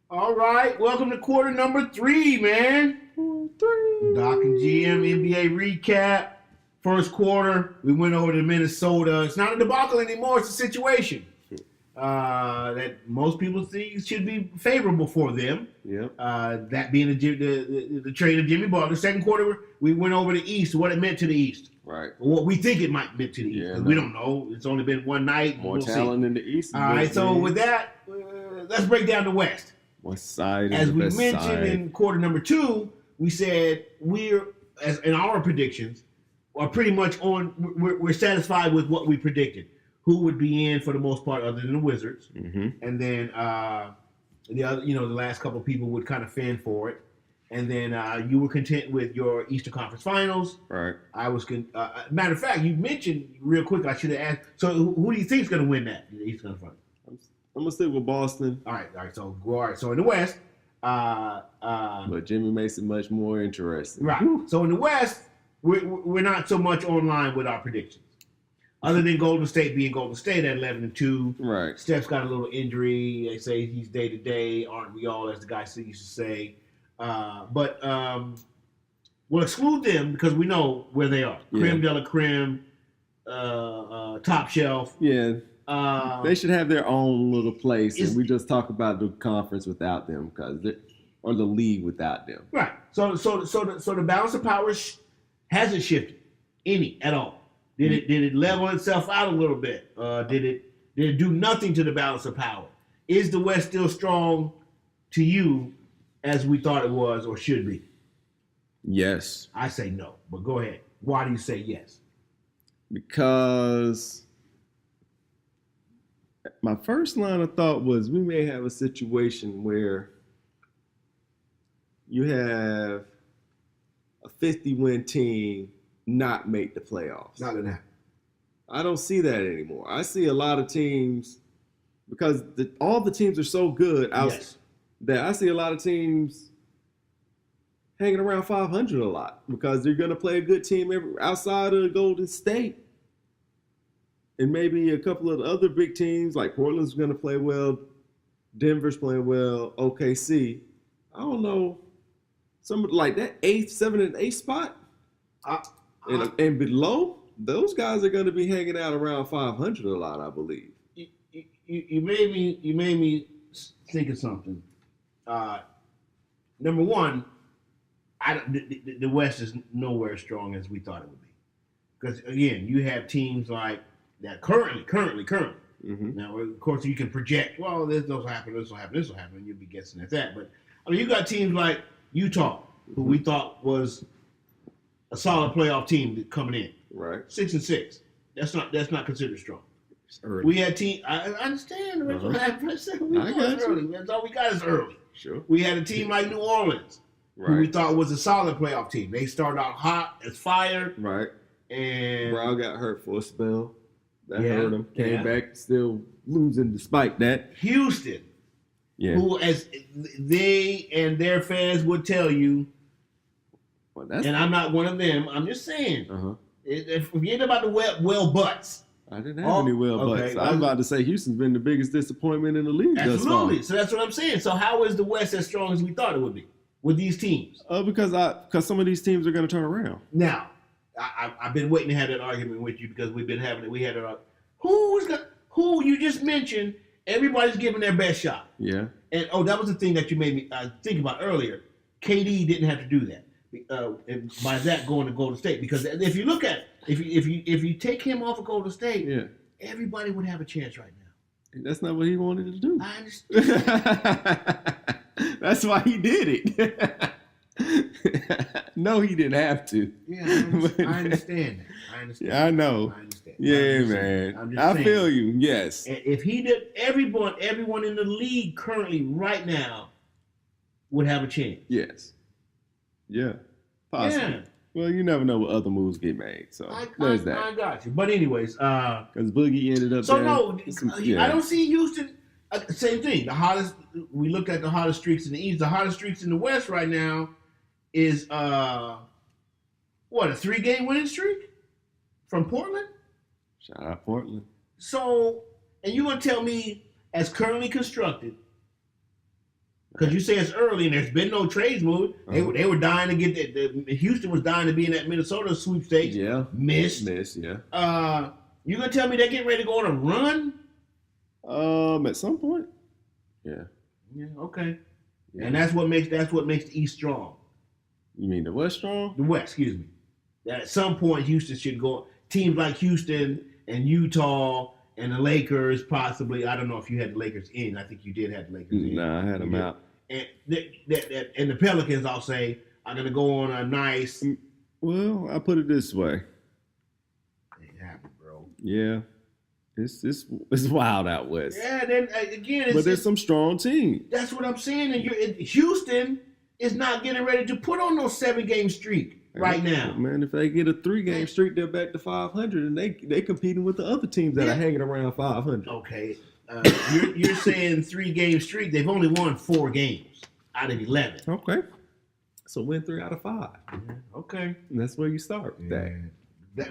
All right, welcome to quarter number 3, man. Doc and GM NBA recap. First quarter, we went over to Minnesota. It's not a debacle anymore. It's a situation that most people think should be favorable for them. Yep. That being the trade of Jimmy Butler. Second quarter, we went over the East, what it meant to the East. Right. What we think it might meant to the East. Yeah, We don't know. It's only been one night. More talent in the East. All right, so with that, let's break down the West. West side is As the we best mentioned side. in quarter number 2, we said as in our predictions, are pretty much we're satisfied with what we predicted. Who would be in for the most part, other than the Wizards, and then the other, the last couple of people would kind of fend for it, and then you were content with your Eastern Conference Finals. Right. I was. Matter of fact, you mentioned real quick. I should have asked. So, who do you think is going to win that the Eastern Conference Finals? I'm gonna stick with Boston. All right. So in the West, but Jimmy makes it much more interesting. right. So in the West, we're not so much online with our predictions, other than Golden State being Golden State at 11-2. Right. Steph's got a little injury. They say he's day to day. Aren't we all, as the guy used to say? But we'll exclude them because we know where they are. Creme de la creme, top shelf. Yeah. They should have their own little place, and we just talk about the conference without them, or the league without them. Right. So the balance of power hasn't shifted any at all. Did it level itself out a little bit? Did it do nothing to the balance of power? Is the West still strong to you as we thought it was or should be? Yes. I say no, but go ahead. Why do you say yes? Because my first line of thought was we may have a situation where you have a 50-win team not make the playoffs. Not gonna happen. I don't see that anymore. I see a lot of teams, because all the teams are so good that I see a lot of teams hanging around 500 a lot because they're going to play a good team outside of Golden State. And maybe a couple of the other big teams, like Portland's going to play well, Denver's playing well, OKC. I don't know. Somebody like that 8th, 7th, and 8th spot and below, those guys are going to be hanging out around 500 a lot, I believe. You made me think of something. Number one, the West is nowhere as strong as we thought it would be. Because, again, you have teams like that currently. Mm-hmm. Now, of course, you can project, well, this will happen, and you'll be guessing at that. But, I mean, you got teams like Utah, who we thought was a solid playoff team coming in. Right. 6-6. That's not considered strong. Early. We had team. I understand. That's all we got is early. Sure. We had a team like New Orleans, who we thought was a solid playoff team. They started out hot as fire. Right. And Brown got hurt for a spell. That hurt him. Came back, still losing despite that. Houston, who, as they and their fans would tell you, and I'm not one of them. I'm just saying. Forget about the well butts. I didn't have any well butts. I was about to say Houston's been the biggest disappointment in the league. Absolutely. So that's what I'm saying. So how is the West as strong as we thought it would be with these teams? Because some of these teams are going to turn around. Now, I've been waiting to have that argument with you because we've been having it. We had it. Who you just mentioned? Everybody's giving their best shot. Yeah. And that was the thing that you made me think about earlier. KD didn't have to do that. And by that going to Golden State, because if you look at if you take him off of Golden State, everybody would have a chance right now. And that's not what he wanted to do. I understand. That's why he did it. No, he didn't have to. Yeah, I understand that. Yeah, I know. I understand. Yeah, man. I feel you. Yes. And if he did, everyone in the league currently right now would have a chance. Yes. Yeah. Possibly. Yeah. Well, you never know what other moves get made. So there's that. I got you. But anyways, because Boogie ended up. So there. I don't see Houston. Same thing. The hottest. We looked at the hottest streaks in the East. The hottest streaks in the West right now is a 3-game winning streak from Portland. Shout out Portland. So, and you're gonna tell me, as currently constructed, Because you say it's early and there's been no trades moved. They were dying to get Houston was dying to be in that Minnesota sweepstakes. Yeah. Missed. Yeah. You gonna tell me they're getting ready to go on a run? At some point. Yeah. Yeah. Okay. Yeah. And that's what makes the East strong. You mean the West strong? The West, excuse me. That at some point Houston should go. Teams like Houston and Utah and the Lakers, possibly. I don't know if you had the Lakers in. I think you did have the Lakers in. Nah, I had them out. And the Pelicans, I'll say, are going to go on a nice. Well, I put it this way. It happened, bro. Yeah, it's wild out west. Yeah, then again, but there's some strong teams. That's what I'm saying. And Houston is not getting ready to put on no 7-game streak right now. Man, if they get a 3-game streak, they're back to 500, and they competing with the other teams that are hanging around 500. Okay. You're saying 3-game streak. They've only won 4 games out of 11. Okay. So win 3 out of 5. Okay. And that's where you start with that.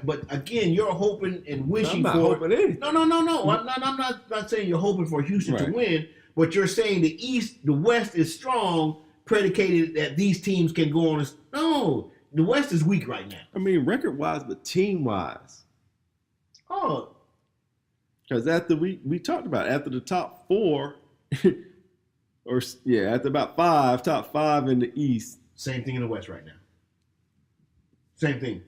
But again, you're hoping and wishing I'm not for. Hoping anything. No. I'm not saying you're hoping for Houston to win, but you're saying the West is strong, predicated that these teams can go on. No, the West is weak right now. I mean, record-wise, but team-wise. Oh. Because after we talked about it, after the top 4, after about 5, top 5 in the East. Same thing in the West right now. Same thing.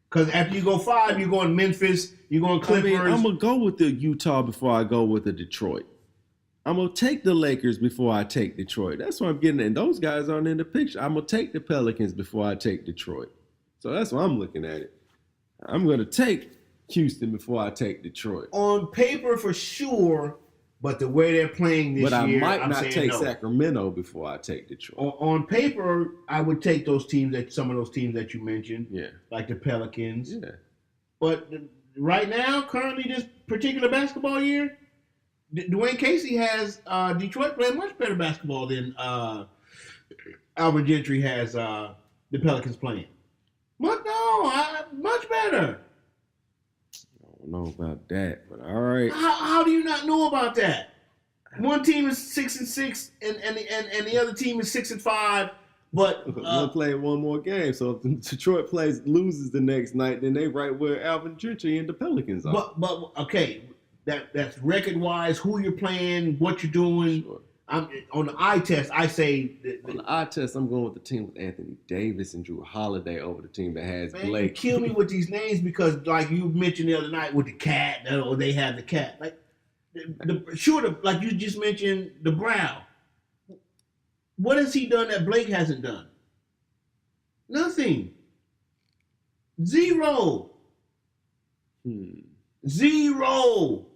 Because after you go 5, you're going Memphis, you're going Clippers. I'm going to go with the Utah before I go with the Detroit. I'm going to take the Lakers before I take Detroit. That's what I'm getting at. And those guys aren't in the picture. I'm going to take the Pelicans before I take Detroit. So that's why I'm looking at it. I'm going to take Houston before I take Detroit. On paper, for sure, but the way they're playing this year, I might not take no. Sacramento before I take Detroit. On paper, I would take some of those teams that you mentioned, like the Pelicans. Yeah. But right now, currently, this particular basketball year, Dwayne Casey has Detroit playing much better basketball than Alvin Gentry has the Pelicans playing. Much better. I don't know about that, but all right. How do you not know about that? One team is 6-6, and the other team is 6-5. But we'll play one more game. So if Detroit loses the next night, then they right where Alvin Gentry and the Pelicans are. But okay, that's record wise, who you're playing, what you're doing. Sure. On the eye test, I say on the eye test, I'm going with the team with Anthony Davis and Drew Holiday over the team that has Blake. You kill me with these names because, like you mentioned the other night with the cat, or they have the cat. Like, like you just mentioned, the Brow. What has he done that Blake hasn't done? Nothing. Zero. Zero.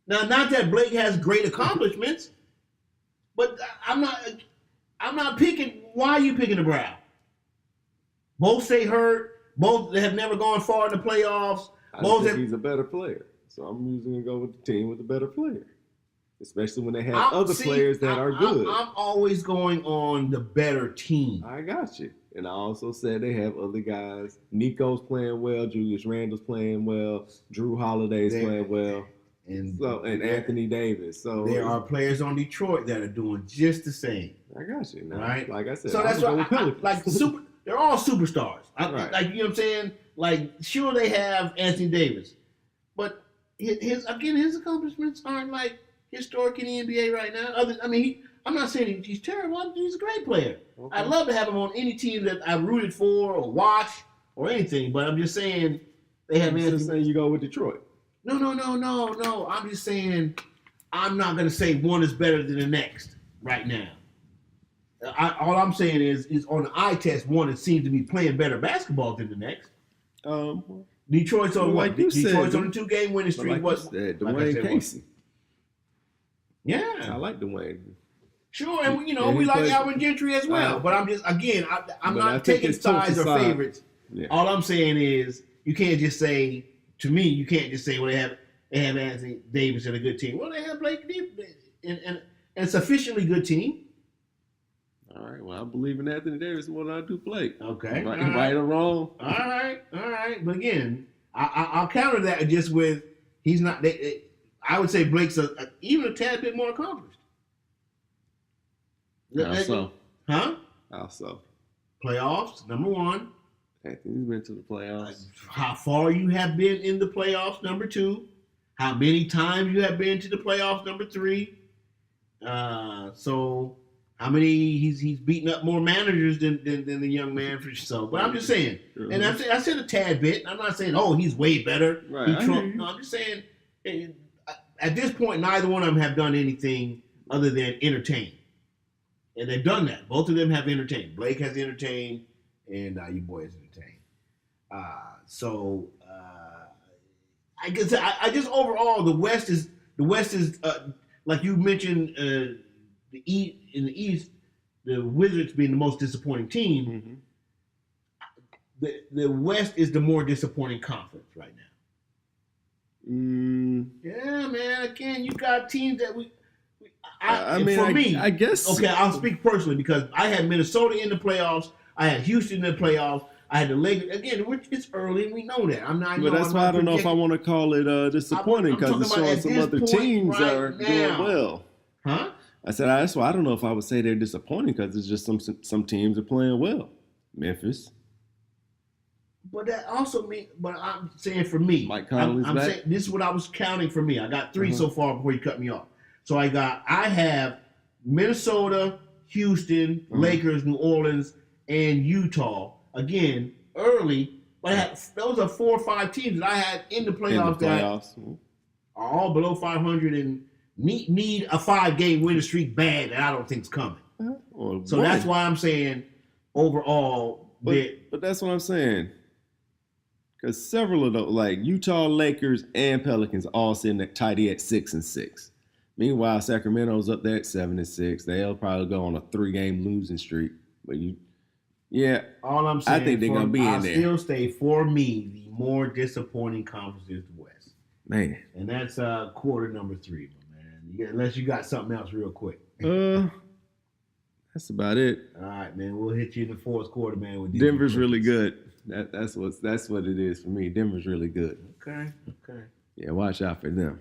Now, not that Blake has great accomplishments, but I'm not picking. Why are you picking the Brow? Both stay hurt. Both have never gone far in the playoffs. I think he's a better player, so I'm usually gonna go with the team with the better player, especially when they have other players that are good. I'm always going on the better team. I got you. And I also said they have other guys. Nico's playing well. Julius Randle's playing well. Drew Holiday's playing well. And Anthony Davis. So there are players on Detroit that are doing just the same. I got you. Now, right? Like I said, so that's why they're all superstars. Right. Like, you know what I'm saying? Like, sure, they have Anthony Davis, but his accomplishments aren't like historic in the NBA right now. I'm not saying he's terrible. He's a great player. Okay. I'd love to have him on any team that I rooted for or watch or anything. But I'm just saying they have. I'm just saying you go with Detroit. No. I'm just saying I'm not going to say one is better than the next right now. All I'm saying is on the eye test, one it seems to be playing better basketball than the next. Detroit's on what? Detroit's on a 2-game winning streak. Dwayne Casey. Yeah, I like Dwayne. Sure, and we like Alvin Gentry as well. But I'm just I'm not taking sides or favorites. Yeah. All I'm saying is you can't just say. To me, you can't just say, well, they have Anthony Davis and a good team. Well, they have Blake and a sufficiently good team. All right. Well, I believe in Anthony Davis more than I do Blake. Okay. Right or wrong. All right. But again, I'll counter that just with he's not. I would say Blake's even a tad bit more accomplished. How so? Huh? How so? Playoffs, number one. Anthony's been to the playoffs. How far you have been in the playoffs, number two. How many times you have been to the playoffs, number three. So how many he's beaten up more managers than the young man for so. But I'm just saying, and I said a tad bit. I'm not saying he's way better. Right. No, I'm just saying at this point neither one of them have done anything other than entertain, and they've done that. Both of them have entertained. Blake has entertained, and your boy has entertained. I guess I just overall the West is like you mentioned in the East, the Wizards being the most disappointing team. Mm-hmm. The West is the more disappointing conference right now. Yeah, man. Again, you got teams that I guess. Okay, I'll speak personally because I had Minnesota in the playoffs. I had Houston in the playoffs. I had the Lakers. Again, it's early, and we know that. But that's why I don't know if I want to call it disappointing because it's showing some other teams are doing well. Huh? I said that's why I don't know if I would say they're disappointing because it's just some teams are playing well. Memphis. But that also means. But I'm saying for me, Mike Conley's I'm back. saying this is what I was counting for me. I got 3 so far before you cut me off. So I have Minnesota, Houston, Lakers, New Orleans, and Utah. Again, early, but those are 4 or 5 teams that I had in the playoffs, that are all below 500 and need a 5-game winning streak bad that I don't think is coming. So that's why I'm saying overall. But that's what I'm saying. Because several of those, like Utah, Lakers, and Pelicans, all sitting at tidy at 6-6. Meanwhile, Sacramento's up there at 7-6. They'll probably go on a 3-game losing streak. But all I'm saying, I think they're gonna be in there. Still stay for me. The more disappointing conference is the West, man, and that's quarter number 3, my man. Unless you got something else real quick. That's about it. All right, man. We'll hit you in the fourth quarter, man. With Denver's really good. That's what it is for me. Denver's really good. Okay. Yeah, watch out for them.